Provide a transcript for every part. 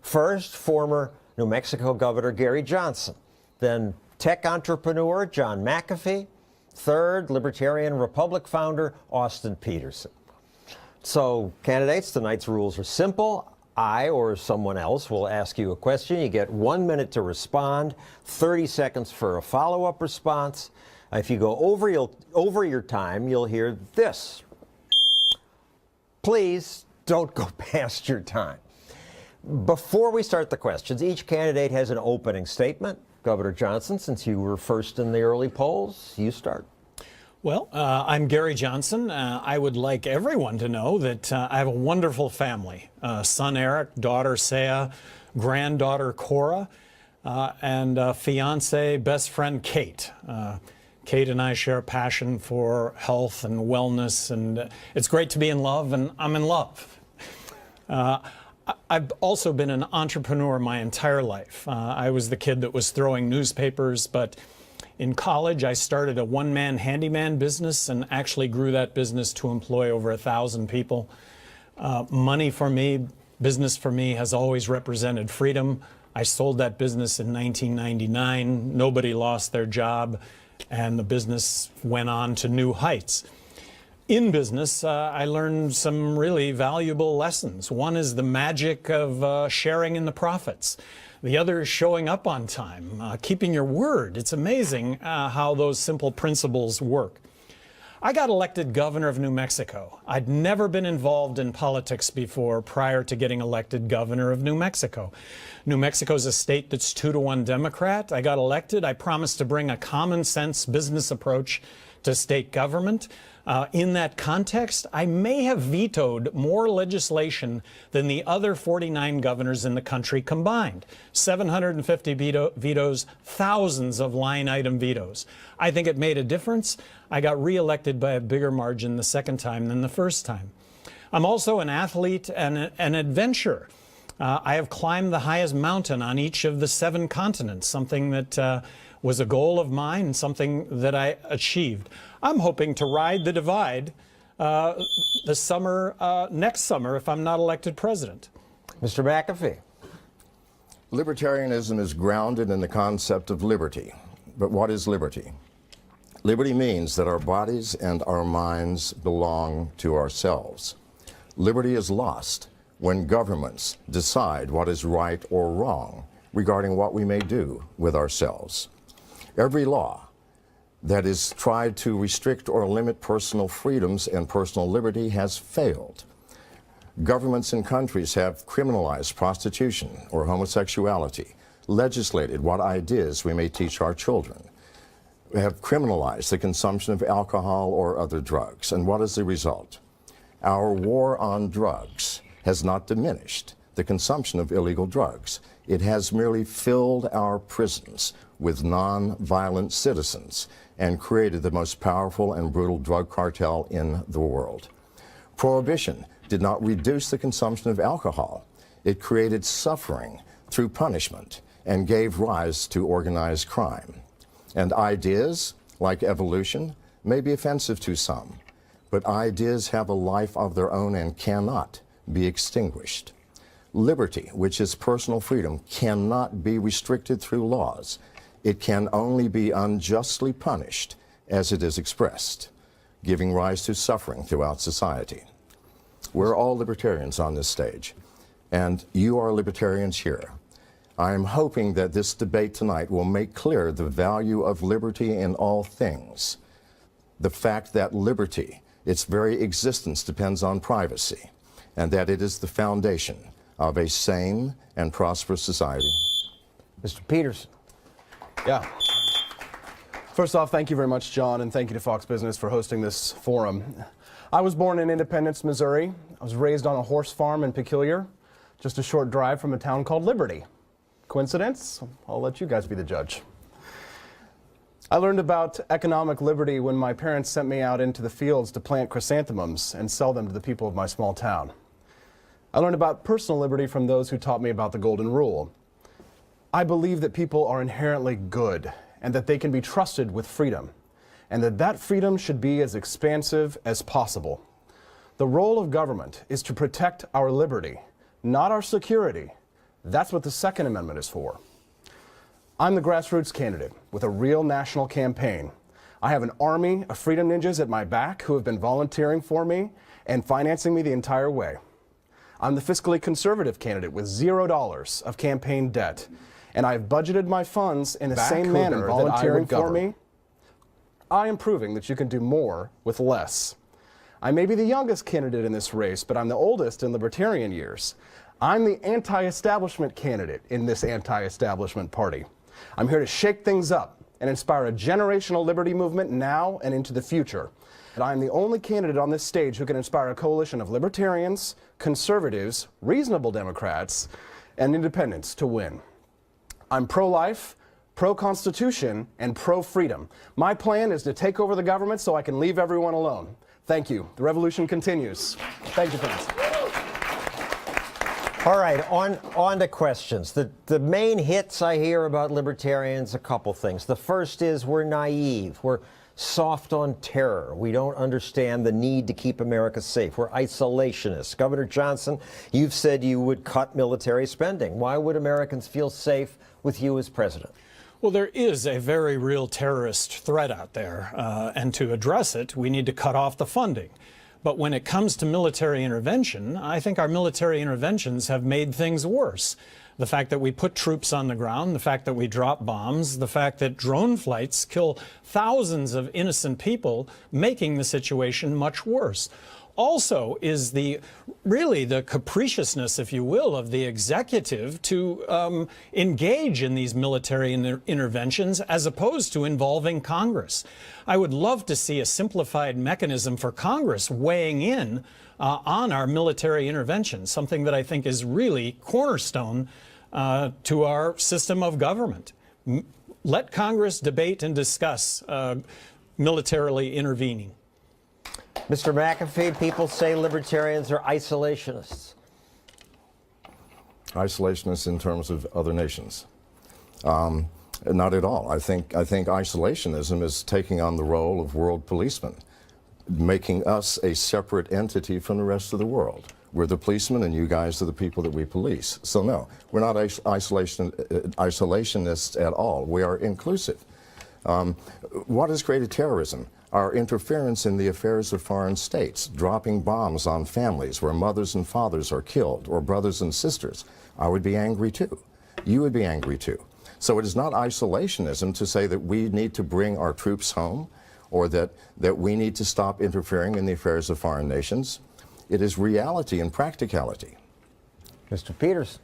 First, former New Mexico Governor Gary Johnson. Then tech entrepreneur John McAfee. Third, Libertarian Republic founder Austin Petersen. So, candidates, tonight's rules are simple. I or someone else will ask you a question. You get 1 minute to respond, 30 seconds for a follow-up response. If you go over your time, you'll hear this. Please don't go past your time. Before we start the questions, each candidate has an opening statement. Governor Johnson, since you were first in the early polls, you start. Well, I'm Gary Johnson. I would like everyone to know that I have a wonderful family. Son Eric, daughter Saya, granddaughter Cora, and fiance, best friend Kate. Kate and I share a passion for health and wellness, and it's great to be in love, and I'm in love. I've also been an entrepreneur my entire life. I was the kid that was throwing newspapers, but in college, I started a one-man handyman business and actually grew that business to employ over 1,000 people. Money for me, business for me, has always represented freedom. I sold that business in 1999. Nobody lost their job, and the business went on to new heights. In business, I learned some really valuable lessons. One is the magic of sharing in the profits. The other is showing up on time, keeping your word. It's amazing how those simple principles work. I got elected governor of New Mexico. I'd never been involved in politics before prior to getting elected governor of New Mexico. New Mexico's a state that's 2-to-1 Democrat. I got elected. I promised to bring a common sense business approach to state government. In that context, I may have vetoed more legislation than the other 49 governors in the country combined. 750 vetoes, thousands of line item vetoes. I think it made a difference. I got reelected by a bigger margin the second time than the first time. I'm also an athlete and an adventurer. I have climbed the highest mountain on each of the 7 continents, something that was a goal of mine and something that I achieved. I'm hoping to ride the divide next summer if I'm not elected president. Mr. McAfee. Libertarianism is grounded in the concept of liberty. But what is liberty? Liberty means that our bodies and our minds belong to ourselves. Liberty is lost when governments decide what is right or wrong regarding what we may do with ourselves. Every law that is tried to restrict or limit personal freedoms and personal liberty has failed. Governments and countries have criminalized prostitution or homosexuality, legislated what ideas we may teach our children, have criminalized the consumption of alcohol or other drugs. And what is the result? Our war on drugs has not diminished the consumption of illegal drugs. It has merely filled our prisons with non-violent citizens and created the most powerful and brutal drug cartel in the world. Prohibition did not reduce the consumption of alcohol. It created suffering through punishment and gave rise to organized crime. And ideas, like evolution, may be offensive to some, but ideas have a life of their own and cannot be extinguished. Liberty, which is personal freedom, cannot be restricted through laws. It can only be unjustly punished as it is expressed, giving rise to suffering throughout society. We're all libertarians on this stage, and you are libertarians here. I am hoping that this debate tonight will make clear the value of liberty in all things. The fact that liberty, its very existence, depends on privacy, and that it is the foundation of a sane and prosperous society. Mr. Petersen. Yeah. First off, thank you very much, John, and thank you to Fox Business for hosting this forum. I was born in Independence, Missouri. I was raised on a horse farm in Peculiar, just a short drive from a town called Liberty. Coincidence? I'll let you guys be the judge. I learned about economic liberty when my parents sent me out into the fields to plant chrysanthemums and sell them to the people of my small town. I learned about personal liberty from those who taught me about the Golden Rule. I believe that people are inherently good and that they can be trusted with freedom, and that freedom should be as expansive as possible. The role of government is to protect our liberty, not our security, That's what the Second Amendment is for. I'm the grassroots candidate with a real national campaign. I have an army of freedom ninjas at my back who have been volunteering for me and financing me the entire way. I'm the fiscally conservative candidate with $0 of campaign debt, and I've budgeted my funds in the same manner volunteering for me. I am proving that you can do more with less. I may be the youngest candidate in this race, but I'm the oldest in libertarian years. I'm the anti-establishment candidate in this anti-establishment party. I'm here to shake things up and inspire a generational liberty movement now and into the future. And I am the only candidate on this stage who can inspire a coalition of libertarians, conservatives, reasonable Democrats, and independents to win. I'm pro-life, pro-constitution, and pro-freedom. My plan is to take over the government so I can leave everyone alone. Thank you. The revolution continues. Thank you, friends. All right, on to questions. The main hits I hear about libertarians, a couple things. The first is we're naive. We're soft on terror. We don't understand the need to keep America safe. We're isolationists. Governor Johnson, you've said you would cut military spending. Why would Americans feel safe with you as president? Well, there is a very real terrorist threat out there, and to address it, we need to cut off the funding. But when it comes to military intervention, I think our military interventions have made things worse. The fact that we put troops on the ground, the fact that we drop bombs, the fact that drone flights kill thousands of innocent people, making the situation much worse. Also is really the capriciousness, if you will, of the executive to engage in these military interventions as opposed to involving Congress. I would love to see a simplified mechanism for Congress weighing in on our military interventions, something that I think is really cornerstone to our system of government. Let Congress debate and discuss militarily intervening. Mr. McAfee, people say libertarians are isolationists. Isolationists in terms of other nations? Not at all. I think isolationism is taking on the role of world policemen, making us a separate entity from the rest of the world. We're the policemen and you guys are the people that we police. So no, we're not isolationists at all. We are inclusive. What has created terrorism? Our interference in the affairs of foreign states, dropping bombs on families where mothers and fathers are killed, or brothers and sisters. I would be angry too. You would be angry too. So it is not isolationism to say that we need to bring our troops home, or that we need to stop interfering in the affairs of foreign nations. It is reality and practicality. Mr. Petersen.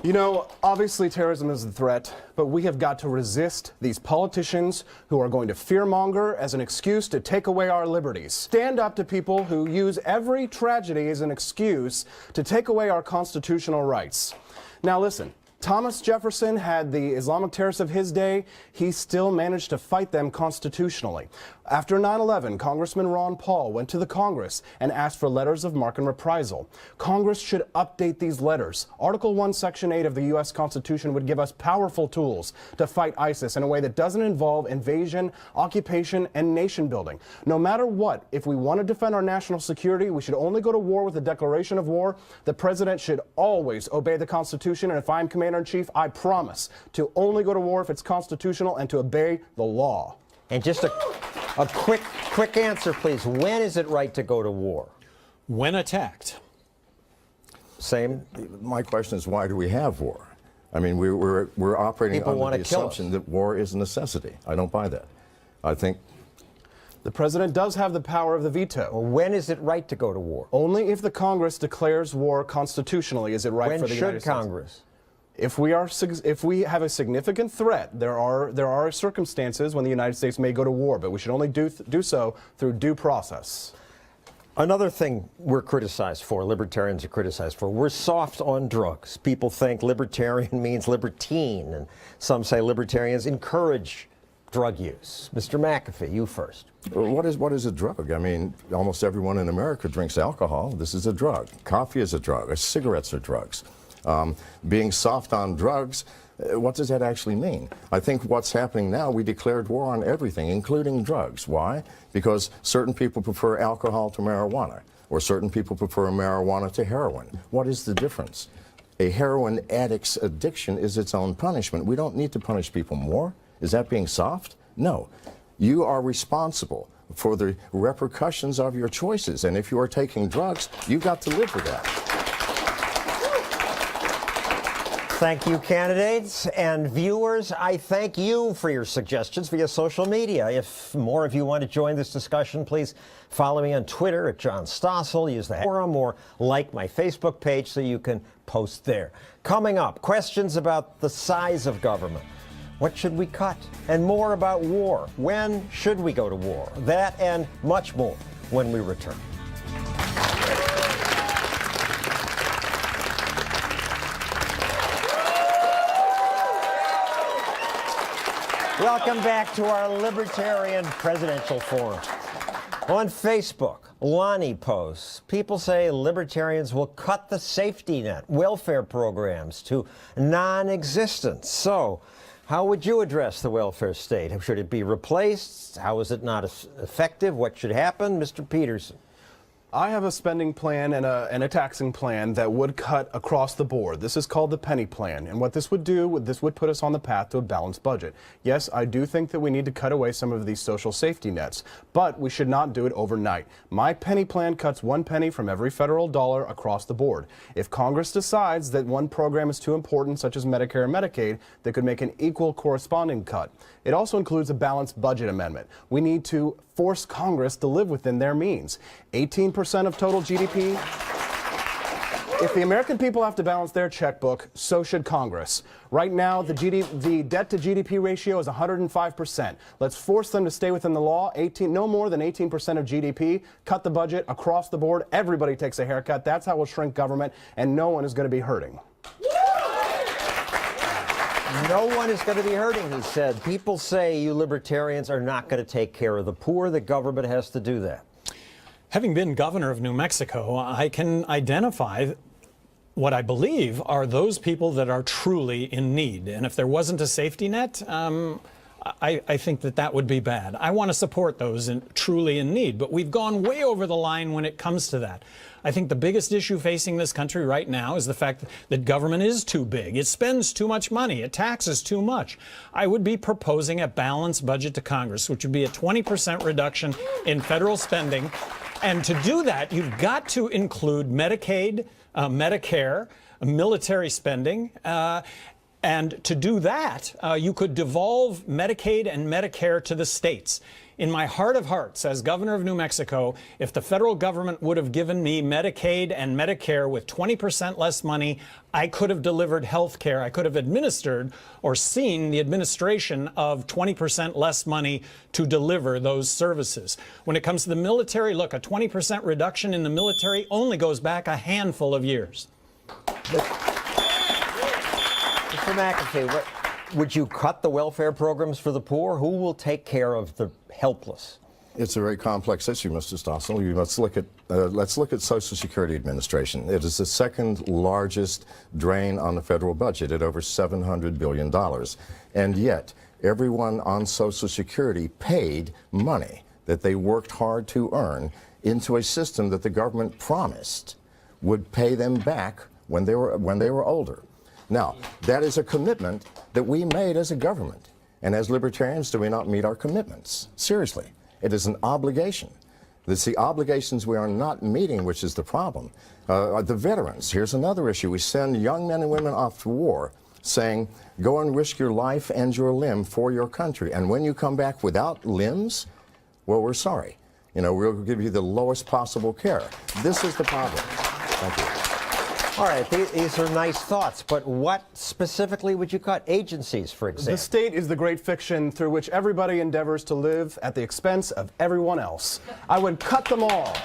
You know, obviously terrorism is a threat, but we have got to resist these politicians who are going to fearmonger as an excuse to take away our liberties. Stand up to people who use every tragedy as an excuse to take away our constitutional rights. Now listen, Thomas Jefferson had the Islamic terrorists of his day. He still managed to fight them constitutionally. After 9/11, Congressman Ron Paul went to the Congress and asked for letters of marque and reprisal. Congress should update these letters. Article 1, Section 8 of the U.S. Constitution would give us powerful tools to fight ISIS in a way that doesn't involve invasion, occupation, and nation building. No matter what, if we want to defend our national security, we should only go to war with a declaration of war. The president should always obey the Constitution, and if I'm Commander-in-Chief, I promise to only go to war if it's constitutional and to obey the law. And just a quick answer, please. When is it right to go to war? When attacked. Same. My question is, why do we have war? I mean, we're operating under the assumption that war is a necessity. I don't buy that. I think the president does have the power of the veto. Well, when is it right to go to war? Only if the Congress declares war constitutionally is it right for the United States. When should Congress? If we have a significant threat, there are circumstances when the United States may go to war, but we should only do so through due process. Another thing we're criticized for, libertarians are criticized for, we're soft on drugs. People think libertarian means libertine, and some say libertarians encourage drug use. Mr. McAfee, you first. What is a drug? I mean, almost everyone in America drinks alcohol. This is a drug. Coffee is a drug. Cigarettes are drugs. Being soft on drugs, what does that actually mean? I think what's happening now, we declared war on everything, including drugs. Why? Because certain people prefer alcohol to marijuana, or certain people prefer marijuana to heroin. What is the difference? a heroin addict's addiction is its own punishment. We don't need to punish people more. Is that being soft? No. You are responsible for the repercussions of your choices. And if you are taking drugs, you've got to live with that. Thank you, candidates and viewers. I thank you for your suggestions via social media. If more of you want to join this discussion, please follow me on Twitter at John Stossel, use the forum, or like my Facebook page so you can post there. Coming up, questions about the size of government. What should we cut? And more about war. When should we go to war? That and much more when we return. Welcome back to our Libertarian Presidential Forum. On Facebook, Lonnie posts, people say libertarians will cut the safety net, welfare programs to non-existent. So, how would you address the welfare state? Should it be replaced? How is it not effective? What should happen? Mr. Petersen. I have a spending plan and a taxing plan that would cut across the board. This is called the penny plan. And what this would do, this would put us on the path to a balanced budget. Yes, I do think that we need to cut away some of these social safety nets, but we should not do it overnight. My penny plan cuts 1 penny from every federal dollar across the board. If Congress decides that one program is too important, such as Medicare and Medicaid, they could make an equal corresponding cut. It also includes a balanced budget amendment. We need to force Congress to live within their means. 18% of total GDP. If the American people have to balance their checkbook, so should Congress. Right now, the debt to GDP ratio is 105%. Let's force them to stay within the law. No more than 18% of GDP. Cut the budget across the board. Everybody takes a haircut. That's how we'll shrink government, and no one is going to be hurting. No one is going to be hurting, he said. People say you libertarians are not going to take care of the poor. The government has to do that. Having been governor of New Mexico, I can identify what I believe are those people that are truly in need. And if there wasn't a safety net, I think that would be bad. I want to support those truly in need, but we've gone way over the line when it comes to that. I think the biggest issue facing this country right now is the fact that government is too big. It spends too much money. It taxes too much. I would be proposing a balanced budget to Congress, which would be a 20% reduction in federal spending. And to do that, you've got to include Medicaid, Medicare, military spending, and to do that, you could devolve Medicaid and Medicare to the states. In my heart of hearts, as governor of New Mexico, if the federal government would have given me Medicaid and Medicare with 20% less money, I could have delivered health care. I could have administered or seen the administration of 20% less money to deliver those services. When it comes to the military, look, a 20% reduction in the military only goes back a handful of years. Mr. McAfee, would you cut the welfare programs for the poor? Who will take care of the helpless? It's a very complex issue, Mr. Stossel. Let's look at Social Security Administration. It is the second largest drain on the federal budget at over $700 billion. And yet, everyone on Social Security paid money that they worked hard to earn into a system that the government promised would pay them back when they were older. Now, that is a commitment that we made as a government. And as libertarians, do we not meet our commitments? Seriously, it is an obligation. It's the obligations we are not meeting which is the problem. The veterans, here's another issue. We send young men and women off to war saying, go and risk your life and your limb for your country. And when you come back without limbs, well, we're sorry. We'll give you the lowest possible care. This is the problem. Thank you. All right, these are nice thoughts, but what specifically would you cut? Agencies, for example. The state is the great fiction through which everybody endeavors to live at the expense of everyone else. I would cut them all.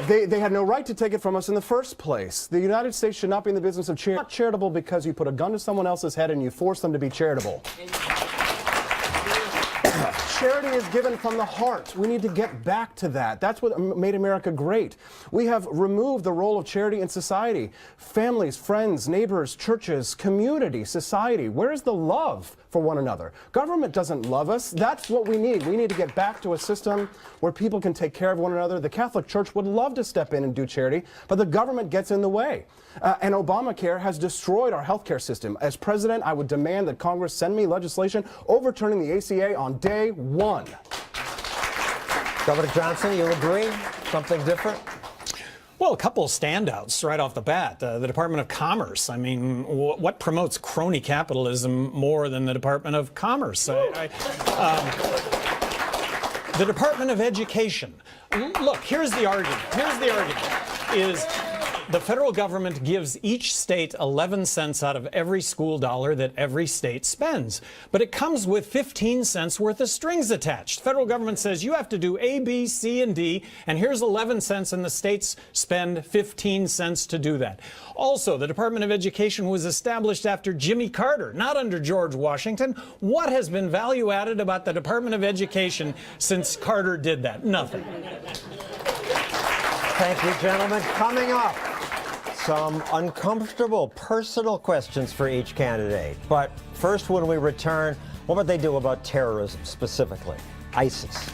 They had no right to take it from us in the first place. The United States should not be in the business of charitable because you put a gun to someone else's head and you force them to be charitable. Charity is given from the heart. We need to get back to that. That's what made America great. We have removed the role of charity in society. Families, friends, neighbors, churches, community, society. Where is the love for one another? Government doesn't love us. That's what we need. We need to get back to a system where people can take care of one another. The Catholic Church would love to step in and do charity, but the government gets in the way. And Obamacare has destroyed our healthcare system. As president, I would demand that Congress send me legislation overturning the ACA on day one. Governor Johnson, you agree? Something different? Well, a couple of standouts right off the bat. The Department of Commerce. I mean, what promotes crony capitalism more than the Department of Commerce? The Department of Education. Look, here's the argument. Is the federal government gives each state 11 cents out of every school dollar that every state spends. But it comes with 15 cents worth of strings attached. Federal government says you have to do A, B, C, and D, and here's 11 cents, and the states spend 15 cents to do that. Also, the Department of Education was established after Jimmy Carter, not under George Washington. What has been value added about the Department of Education since Carter did that? Nothing. Thank you, gentlemen. Coming up, some uncomfortable personal questions for each candidate. But first, when we return, what would they do about terrorism specifically? ISIS.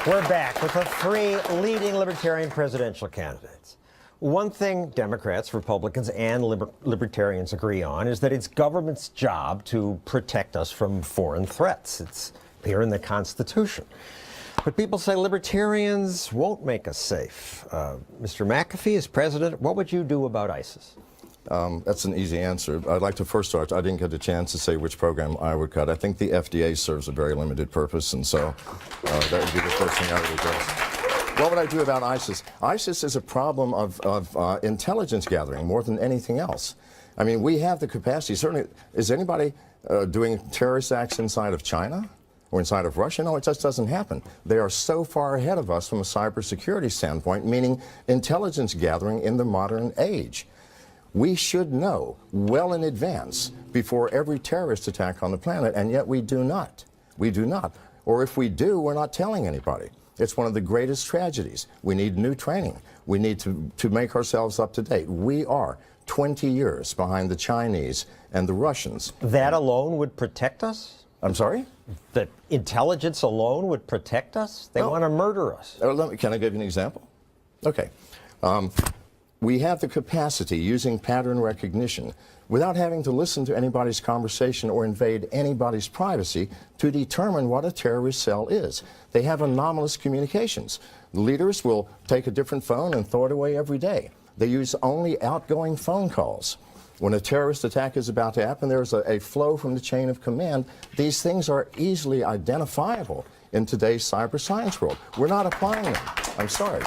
We're back with the three leading Libertarian presidential candidates. One thing Democrats, Republicans, and Libertarians agree on is that it's government's job to protect us from foreign threats. It's here in the Constitution. But people say Libertarians won't make us safe. Mr. McAfee, as president, what would you do about ISIS? That's an easy answer. I'd like to first start, I didn't get a chance to say which program I would cut. I think the FDA serves a very limited purpose, and so that would be the first thing I would address. What would I do about ISIS? ISIS is a problem of intelligence gathering more than anything else. I mean, we have the capacity. Certainly, is anybody doing terrorist acts inside of China or inside of Russia? No, it just doesn't happen. They are so far ahead of us from a cybersecurity standpoint, meaning intelligence gathering in the modern age. We should know well in advance before every terrorist attack on the planet, and yet we do not. We do not. Or if we do, we're not telling anybody. It's one of the greatest tragedies. We need new training. We need to make ourselves up to date. We are 20 years behind the Chinese and the Russians. That alone would protect us? I'm sorry? That intelligence alone would protect us? They want to murder us. Can I give you an example? Okay. We have the capacity, using pattern recognition, without having to listen to anybody's conversation or invade anybody's privacy, to determine what a terrorist cell is. They have anomalous communications. The leaders will take a different phone and throw it away every day. They use only outgoing phone calls. When a terrorist attack is about to happen, there's a flow from the chain of command. These things are easily identifiable in today's cyber science world. We're not applying them. I'm sorry.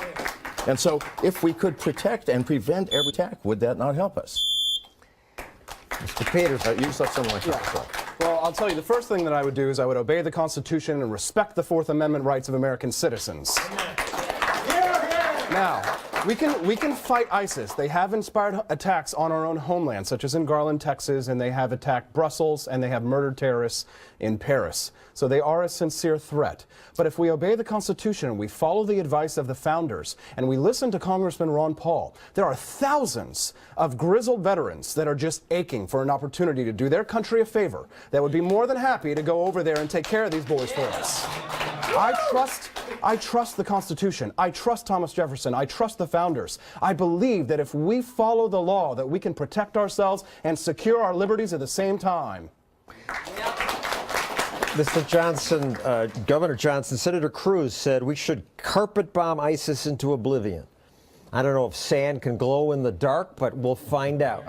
And so, if we could protect and prevent every attack, would that not help us? Mr. Petersen. You said something like that. Well, I'll tell you, the first thing that I would do is I would obey the Constitution and respect the Fourth Amendment rights of American citizens. Now, we can fight ISIS. They have inspired attacks on our own homeland, such as in Garland, Texas, and they have attacked Brussels, and they have murdered terrorists in Paris. So they are a sincere threat. But if we obey the Constitution and we follow the advice of the founders and we listen to Congressman Ron Paul, there are thousands of grizzled veterans that are just aching for an opportunity to do their country a favor that would be more than happy to go over there and take care of these boys for us. I trust the Constitution. I trust Thomas Jefferson. I trust the founders. I believe that if we follow the law, that we can protect ourselves and secure our liberties at the same time. Mr. Johnson, Governor Johnson, Senator Cruz said we should carpet bomb ISIS into oblivion. I don't know if sand can glow in the dark, but we'll find out.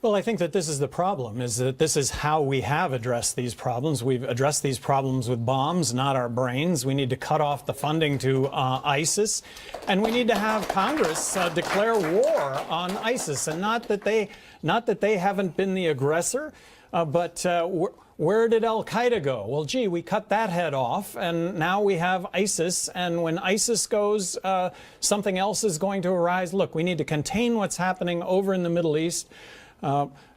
Well, I think that this is the problem, is that this is how we have addressed these problems. We've addressed these problems with bombs, not our brains. We need to cut off the funding to ISIS, and we need to have Congress declare war on ISIS, and not that they haven't been the aggressor, Where did Al-Qaeda go? Well, gee, we cut that head off, and now we have ISIS, and when ISIS goes, something else is going to arise. Look, we need to contain what's happening over in the Middle East,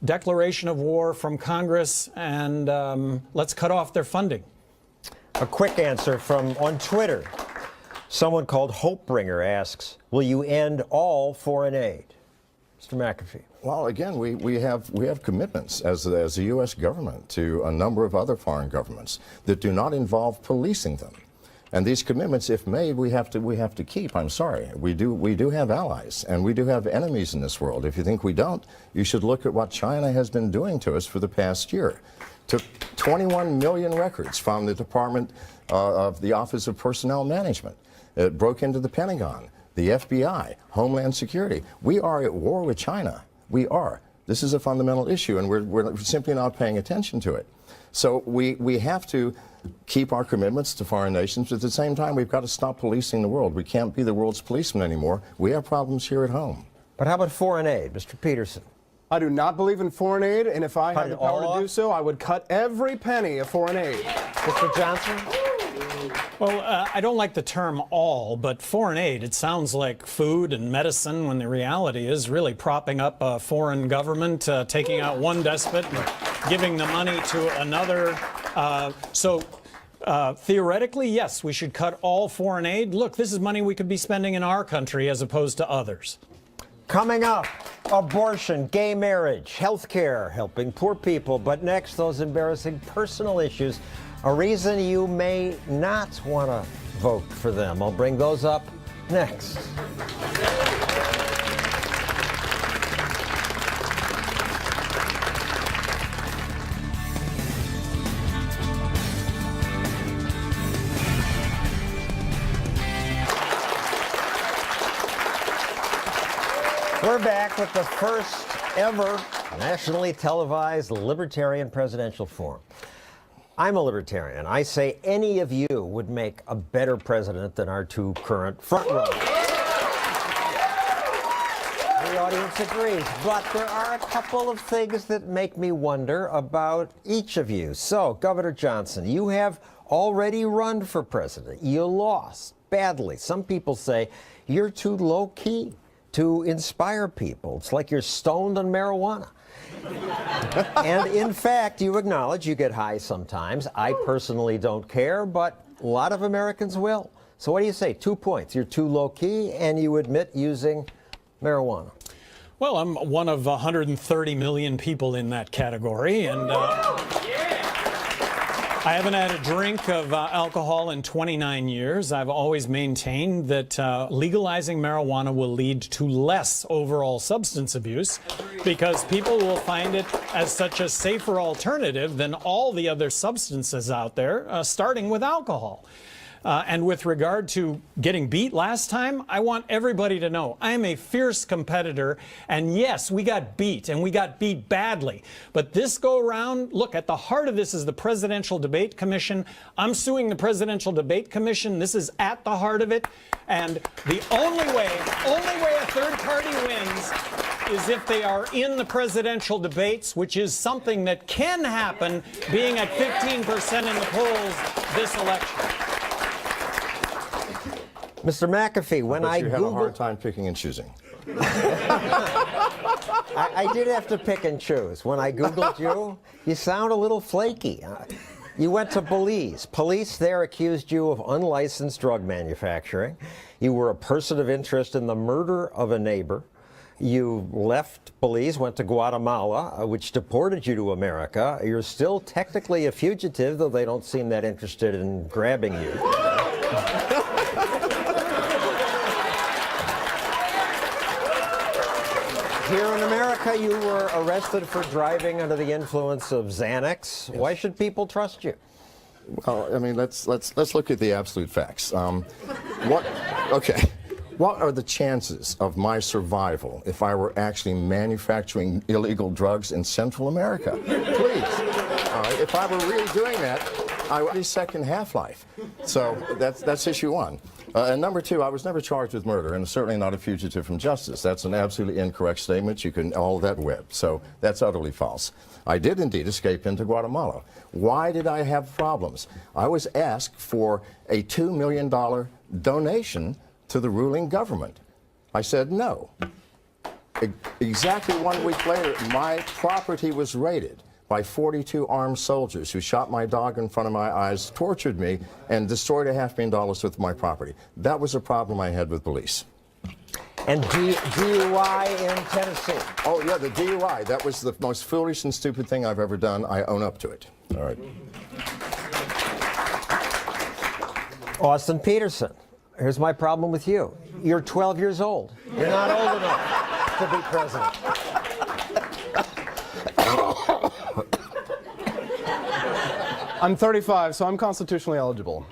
declaration of war from Congress, and let's cut off their funding. A quick answer from on Twitter. Someone called Hopebringer asks, will you end all foreign aid? Mr. McAfee. Well, again, we have commitments as the U.S. government to a number of other foreign governments that do not involve policing them, and these commitments, if made, we have to keep. I'm sorry, we do have allies, and we do have enemies in this world. If you think we don't, you should look at what China has been doing to us for the past year. Took 21 million records from the Department of the Office of Personnel Management. It broke into the Pentagon, the FBI, Homeland Security. We are at war with China. We are. This is a fundamental issue, and we're simply not paying attention to it. So we have to keep our commitments to foreign nations, but at the same time, we've got to stop policing the world. We can't be the world's policeman anymore. We have problems here at home. But how about foreign aid, Mr. Petersen? I do not believe in foreign aid, and if I had the power all to do so, I would cut every penny of foreign aid. Mr. Johnson? Well, I don't like the term all, but foreign aid, it sounds like food and medicine, when the reality is really propping up a foreign government, taking out one despot and giving the money to another. Theoretically, yes, we should cut all foreign aid. Look, this is money we could be spending in our country as opposed to others. Coming up, abortion, gay marriage, health care, helping poor people. But next, those embarrassing personal issues, a reason you may not want to vote for them. I'll bring those up next. We're back with the first ever nationally televised Libertarian Presidential Forum. I'm a Libertarian. I say any of you would make a better president than our two current frontrunners. The audience agrees, but there are a couple of things that make me wonder about each of you. So, Governor Johnson, you have already run for president. You lost badly. Some people say you're too low-key to inspire people. It's like you're stoned on marijuana. And in fact, you acknowledge you get high sometimes. I personally don't care, but a lot of Americans will. So what do you say? 2 points. You're too low-key, and you admit using marijuana. Well, I'm one of 130 million people in that category, and I haven't had a drink of alcohol in 29 years. I've always maintained that legalizing marijuana will lead to less overall substance abuse because people will find it as such a safer alternative than all the other substances out there, starting with alcohol. And with regard to getting beat last time, I want everybody to know I am a fierce competitor, and yes, we got beat, and we got beat badly. But this go around, look, at the heart of this is the Presidential Debate Commission. I'm suing the Presidential Debate Commission. This is at the heart of it. And the only way a third party wins is if they are in the presidential debates, which is something that can happen being at 15% in the polls this election. Mr. McAfee, when I you have a hard Googled... time picking and choosing. I did have to pick and choose. When I Googled you, you sound a little flaky. You went to Belize. Police there accused you of unlicensed drug manufacturing. You were a person of interest in the murder of a neighbor. You left Belize, went to Guatemala, which deported you to America. You're still technically a fugitive, though they don't seem that interested in grabbing you. Here in America, you were arrested for driving under the influence of Xanax. Why should people trust you? Well, I mean, let's look at the absolute facts. What are the chances of my survival if I were actually manufacturing illegal drugs in Central America? Please. right? If I were really doing that, I would be second half-life. So that's issue one. And number two, I was never charged with murder, and certainly not a fugitive from justice. That's an absolutely incorrect statement. You can all that web. So that's utterly false. I did indeed escape into Guatemala. Why did I have problems? I was asked for a $2 million donation to the ruling government. I said no. Exactly 1 week later, my property was raided by 42 armed soldiers who shot my dog in front of my eyes, tortured me, and destroyed $500,000 worth of my property. That was a problem I had with police. And DUI in Tennessee. Oh, yeah, the DUI. That was the most foolish and stupid thing I've ever done. I own up to it. All right. Austin Petersen, here's my problem with you. You're 12 years old. You're not old enough to be president. I'm 35, so I'm constitutionally eligible.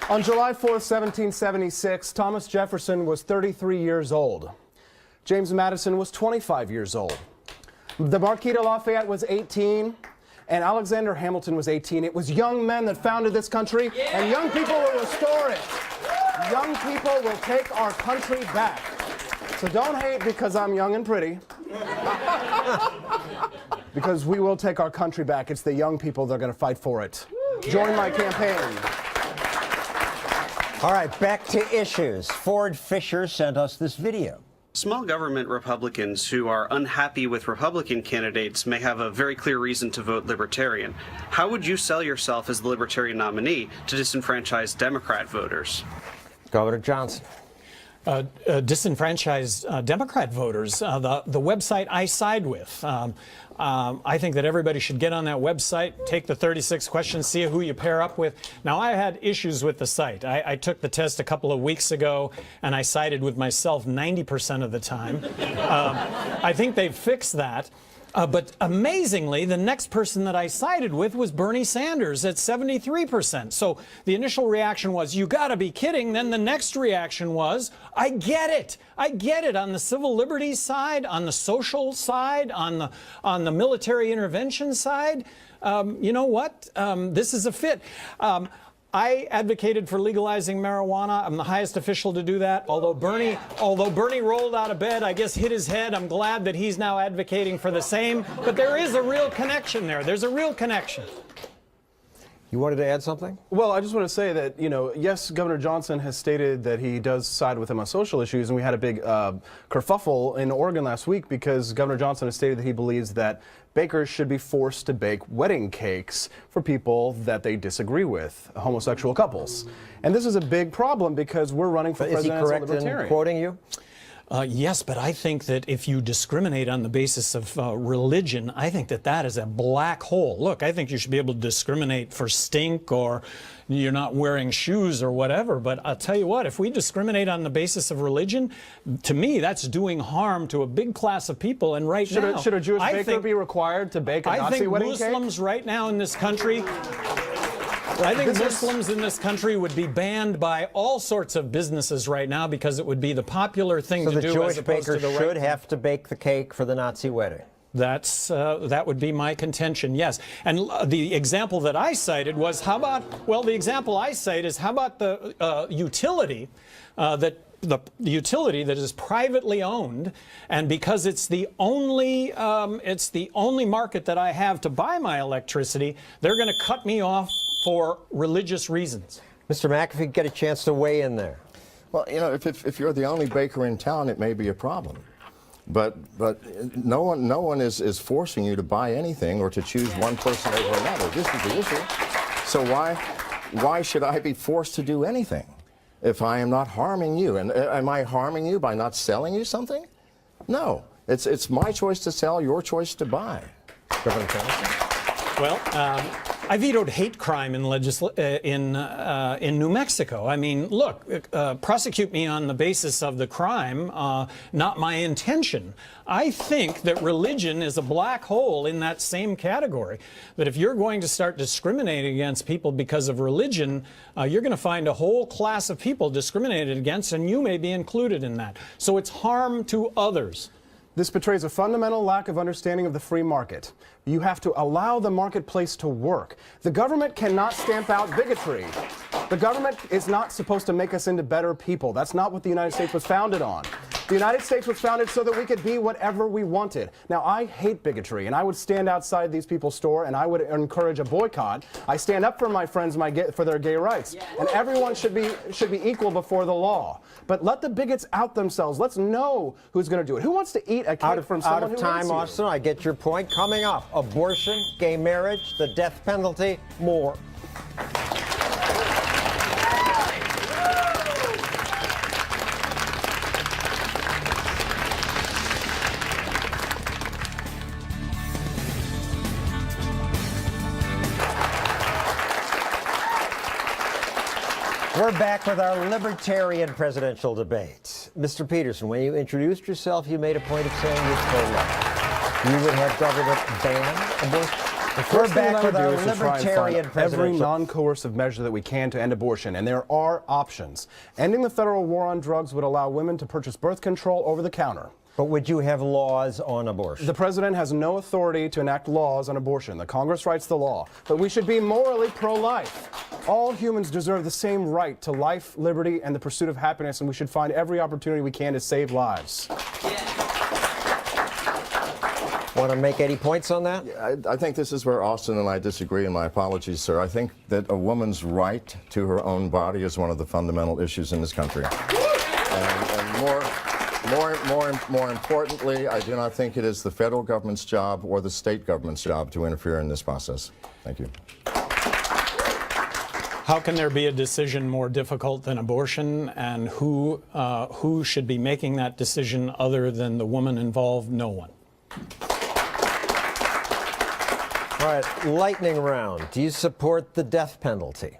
On July 4th, 1776, Thomas Jefferson was 33 years old. James Madison was 25 years old. The Marquis de Lafayette was 18, and Alexander Hamilton was 18. It was young men that founded this country, and young people will restore it. Young people will take our country back. So don't hate because I'm young and pretty. Because we will take our country back. It's the young people that are going to fight for it. Join my campaign. All right, back to issues. Ford Fisher sent us this video. Small government Republicans who are unhappy with Republican candidates may have a very clear reason to vote Libertarian. How would you sell yourself as the Libertarian nominee to disenfranchised Democrat voters? Governor Johnson. Disenfranchised Democrat voters, the website I side with. I think that everybody should get on that website, take the 36 questions, see who you pair up with. Now, I had issues with the site. I took the test a couple of weeks ago, and I sided with myself 90% of the time. I think they've fixed that. But amazingly, the next person that I sided with was Bernie Sanders at 73%. So the initial reaction was, you got to be kidding. Then the next reaction was, I get it. I get it. On the civil liberties side, on the social side, on the military intervention side. You know what? This is a fit. I advocated for legalizing marijuana. I'm the highest official to do that. Although Bernie rolled out of bed, I guess hit his head. I'm glad that he's now advocating for the same. But there is a real connection there. There's a real connection. You wanted to add something? Well, I just want to say that, you know, yes, Governor Johnson has stated that he does side with him on social issues, and we had a big kerfuffle in Oregon last week because Governor Johnson has stated that he believes that bakers should be forced to bake wedding cakes for people that they disagree with, homosexual couples. And this is a big problem because we're running for president as a libertarian. Is he correct in quoting you? Yes, but I think that if you discriminate on the basis of religion, I think that that is a black hole. Look, I think you should be able to discriminate for stink or you're not wearing shoes or whatever. But I'll tell you what, if we discriminate on the basis of religion, to me, that's doing harm to a big class of people. And right now, should a Jewish baker be required to bake a Nazi wedding cake? I think Muslims right now in this country... I think Muslims in this country would be banned by all sorts of businesses right now because it would be the popular thing to do. So the Jewish baker should have to bake the cake for the Nazi wedding. That would be my contention, yes. And the example that I cited was, how about, well, the example I cite is, how about the utility that the utility that is privately owned, and because it's the only market that I have to buy my electricity, they're going to cut me off for religious reasons. Mr. McAfee, get a chance to weigh in there. Well, you know, if you're the only baker in town, it may be a problem. But no one is forcing you to buy anything or to choose one person over another. This is the issue. So why should I be forced to do anything if I am not harming you? And am I harming you by not selling you something? No. It's my choice to sell, your choice to buy. Well, I vetoed hate crime in New Mexico. I mean, look, prosecute me on the basis of the crime, not my intention. I think that religion is a black hole in that same category. That if you're going to start discriminating against people because of religion, you're going to find a whole class of people discriminated against, and you may be included in that. So it's harm to others. This betrays a fundamental lack of understanding of the free market. You have to allow the marketplace to work. The government cannot stamp out bigotry. The government is not supposed to make us into better people. That's not what the United States was founded on. The United States was founded so that we could be whatever we wanted. Now, I hate bigotry, and I would stand outside these people's store and I would encourage a boycott. I stand up for my friends, for their gay rights, and everyone should be equal before the law. But let the bigots out themselves. Let's know who's going to do it. Who wants to eat a cake from someone who hates you? Out of time, Austin. I get your point. Coming up, abortion, gay marriage, the death penalty, more. We're back with our Libertarian presidential debate. Mr. Petersen, when you introduced yourself, you made a point of saying you're pro-life. You would have government ban abortion. We're back with our Libertarian presidential. Every non-coercive measure that we can to end abortion, and there are options. Ending the federal war on drugs would allow women to purchase birth control over the counter. But would you have laws on abortion? The president has no authority to enact laws on abortion. The Congress writes the law. But we should be morally pro-life. All humans deserve the same right to life, liberty, and the pursuit of happiness, and we should find every opportunity we can to save lives. Want to make any points on that? I think this is where Austin and I disagree, and my apologies, sir. I think that a woman's right to her own body is one of the fundamental issues in this country. And more importantly, I do not think it is the federal government's job or the state government's job to interfere in this process. Thank you. How can there be a decision more difficult than abortion, and who should be making that decision other than the woman involved? No one. All right, lightning round. Do you support the death penalty?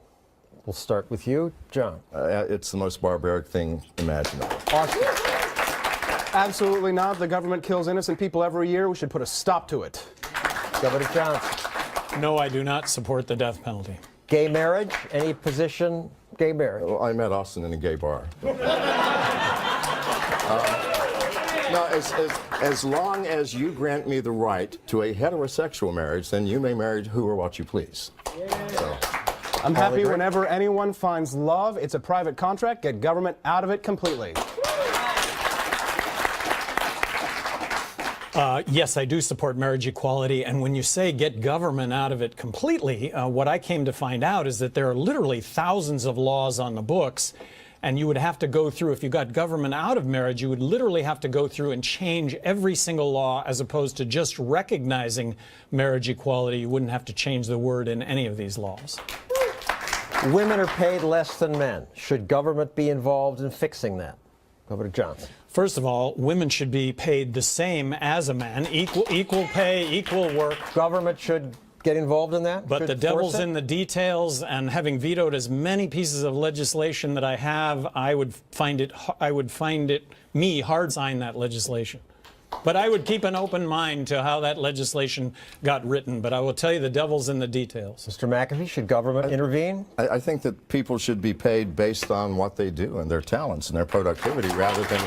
We'll start with you, John. It's the most barbaric thing imaginable. Austin. Absolutely not. The government kills innocent people every year. We should put a stop to it. Governor Johnson. No, I do not support the death penalty. Gay marriage? Any position? Gay marriage? Well, I met Austin in a gay bar. No, as long as you grant me the right to a heterosexual marriage, then you may marry who or what you please. So, I'm happy whenever anyone finds love. It's a private contract. Get government out of it completely. Yes, I do support marriage equality, and when you say get government out of it completely, what I came to find out is that there are literally thousands of laws on the books, and you would have to go through, if you got government out of marriage, you would literally have to go through and change every single law, as opposed to just recognizing marriage equality. You wouldn't have to change the word in any of these laws. Women are paid less than men. Should government be involved in fixing that? Governor Johnson. First of all, women should be paid the same as a man, equal pay, equal work. Government should get involved in that? But Should the devil's force it? in the details, and having vetoed as many pieces of legislation that I have, I would find it me hard to sign that legislation. But I would keep an open mind to how that legislation got written. But I will tell you, the devil's in the details. Mr. McAfee, should government intervene? I think that people should be paid based on what they do and their talents and their productivity, rather than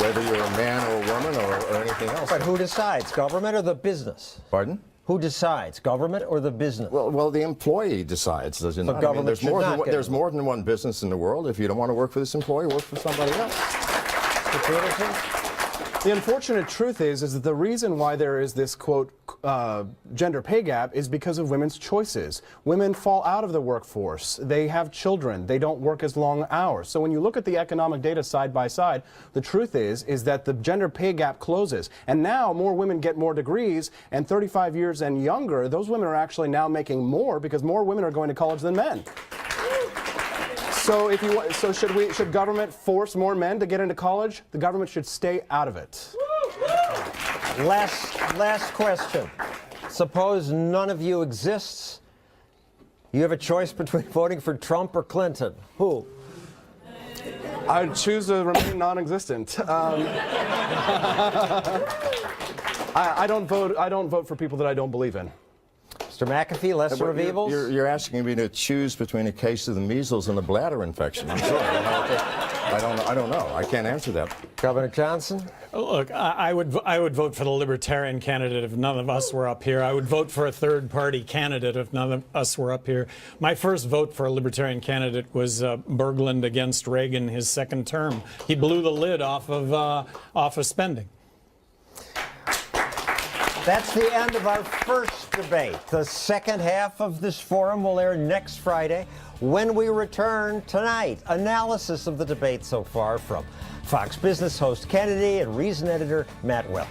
whether you're a man or a woman or anything else. But who decides, government or the business? Pardon? Who decides, government or the business? Well, the employee decides, does it not? government there's should not get there's more than one business in the world. If you don't want to work for this employee, work for somebody else. Mr. Petersen? The unfortunate truth is that the reason why there is this, quote, gender pay gap is because of women's choices. Women fall out of the workforce. They have children. They don't work as long hours. So when you look at the economic data side by side, the truth is that the gender pay gap closes. And now more women get more degrees, and 35 years and younger, those women are actually now making more because more women are going to college than men. So should government force more men to get into college? The government should stay out of it. Last question. Suppose none of you exists. You have a choice between voting for Trump or Clinton. Who? I'd choose to remain non-existent. I don't vote for people that I don't believe in. Mr. McAfee, lesser of evils? You're asking me to choose between a case of the measles and a bladder infection. I'm sorry. I don't know. I can't answer that. Governor Johnson? Look, I would vote for the Libertarian candidate if none of us were up here. I would vote for a third-party candidate if none of us were up here. My first vote for a Libertarian candidate was Bergland against Reagan, his second term. He blew the lid off of spending. That's the end of our first debate. The second half of this forum will air next Friday. When we return tonight, analysis of the debate so far from Fox Business host Kennedy and Reason editor Matt Welch.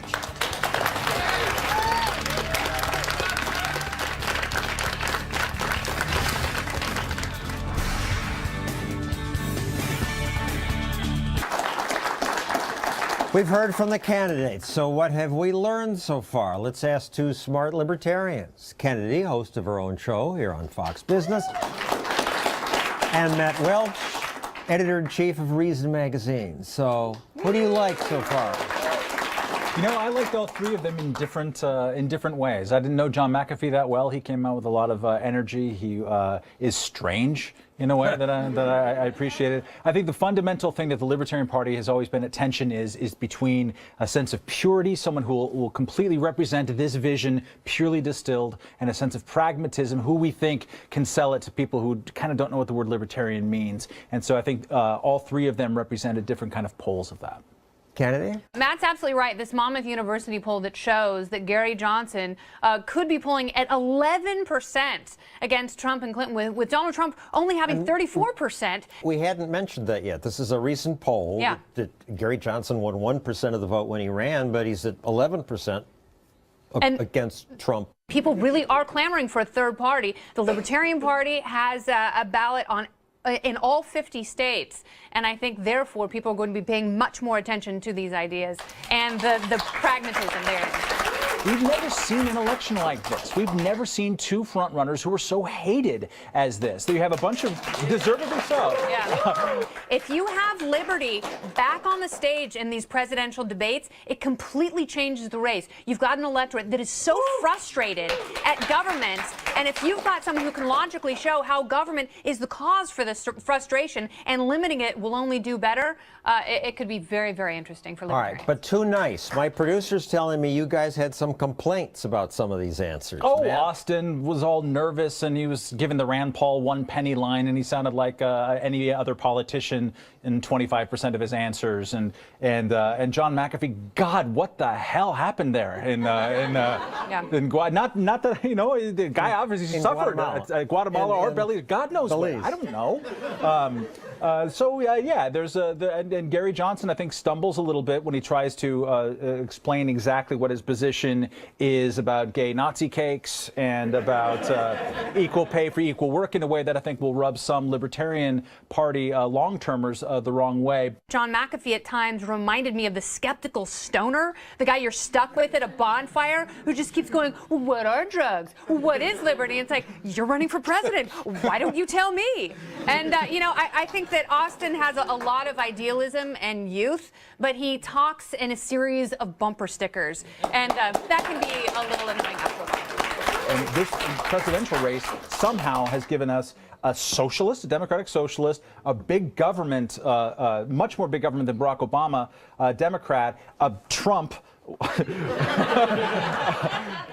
We've heard from the candidates, so what have we learned so far? Let's ask two smart libertarians. Kennedy, host of her own show here on Fox Business, and Matt Welch, editor-in-chief of Reason magazine. So, what do you like so far? You know, I liked all three of them in different ways. I didn't know John McAfee that well. He came out with a lot of energy. He is strange in a way that I appreciated. I think the fundamental thing that the Libertarian Party has always been at tension is between a sense of purity, someone who will completely represent this vision purely distilled, and a sense of pragmatism, who we think can sell it to people who kind of don't know what the word libertarian means. And so I think all three of them represented different kind of poles of that. Kennedy? Matt's absolutely right. This Monmouth University poll that shows that Gary Johnson could be polling at 11% against Trump and Clinton, with Donald Trump only having 34%. We hadn't mentioned that yet. This is a recent poll. Yeah. That Gary Johnson won 1% of the vote when he ran, but he's at 11% against Trump. People really are clamoring for a third party. The Libertarian Party has a ballot in all 50 states, and I think therefore people are going to be paying much more attention to these ideas and the pragmatism there. We've never seen an election like this. We've never seen two frontrunners who are so hated as this. You have a bunch of, deservedly so. Yeah. If you have liberty back on the stage in these presidential debates, it completely changes the race. You've got an electorate that is so frustrated at government, and if you've got someone who can logically show how government is the cause for this frustration and limiting it will only do better, it could be very, very interesting for libertarians. All right, but too nice. My producer's telling me you guys had some complaints about some of these answers. Oh, Matt? Austin was all nervous, and he was giving the Rand Paul 1 penny line, and he sounded like any other politician in 25% of his answers. And John McAfee, God, what the hell happened there in Guatemala? Not that, you know, the guy obviously suffered Guatemala or Belize. God knows Belize. where. I don't know. Yeah, there's and Gary Johnson, I think, stumbles a little bit when he tries to explain exactly what his position is about gay Nazi cakes and about equal pay for equal work in a way that I think will rub some Libertarian Party long-termers the wrong way. John McAfee at times reminded me of the skeptical stoner, the guy you're stuck with at a bonfire who just keeps going, well, what are drugs? What is liberty? It's like, you're running for president. Why don't you tell me? And, you know, I think that Austin has a lot of idealism and youth, but he talks in a series of bumper stickers, and that can be a little annoying after a while. And this presidential race somehow has given us a socialist, a democratic socialist, a big government, much more big government than Barack Obama, a Democrat, a Trump.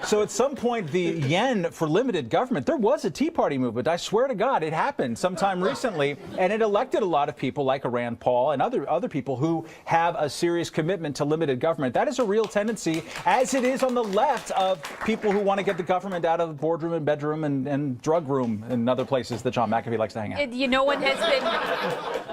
So at some point, the yen for limited government, there was a Tea Party movement. I swear to God, it happened sometime recently, and it elected a lot of people like Rand Paul and other people who have a serious commitment to limited government. That is a real tendency, as it is on the left, of people who want to get the government out of the boardroom and bedroom and drug room and other places that John McAfee likes to hang out.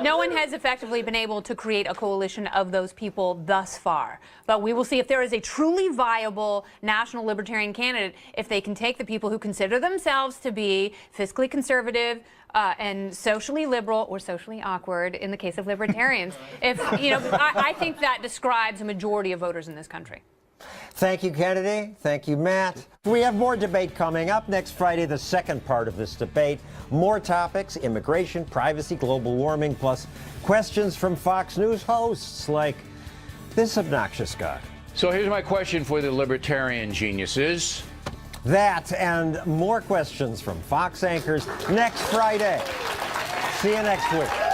No one has effectively been able to create a coalition of those people thus far. But we will see if there is a truly viable national libertarian candidate, if they can take the people who consider themselves to be fiscally conservative and socially liberal or socially awkward in the case of libertarians. I think that describes a majority of voters in this country. Thank you, Kennedy. Thank you, Matt. We have more debate coming up next Friday, the second part of this debate. More topics: immigration, privacy, global warming, plus questions from Fox News hosts like this obnoxious guy. So here's my question for the libertarian geniuses. That and more questions from Fox anchors next Friday. See you next week.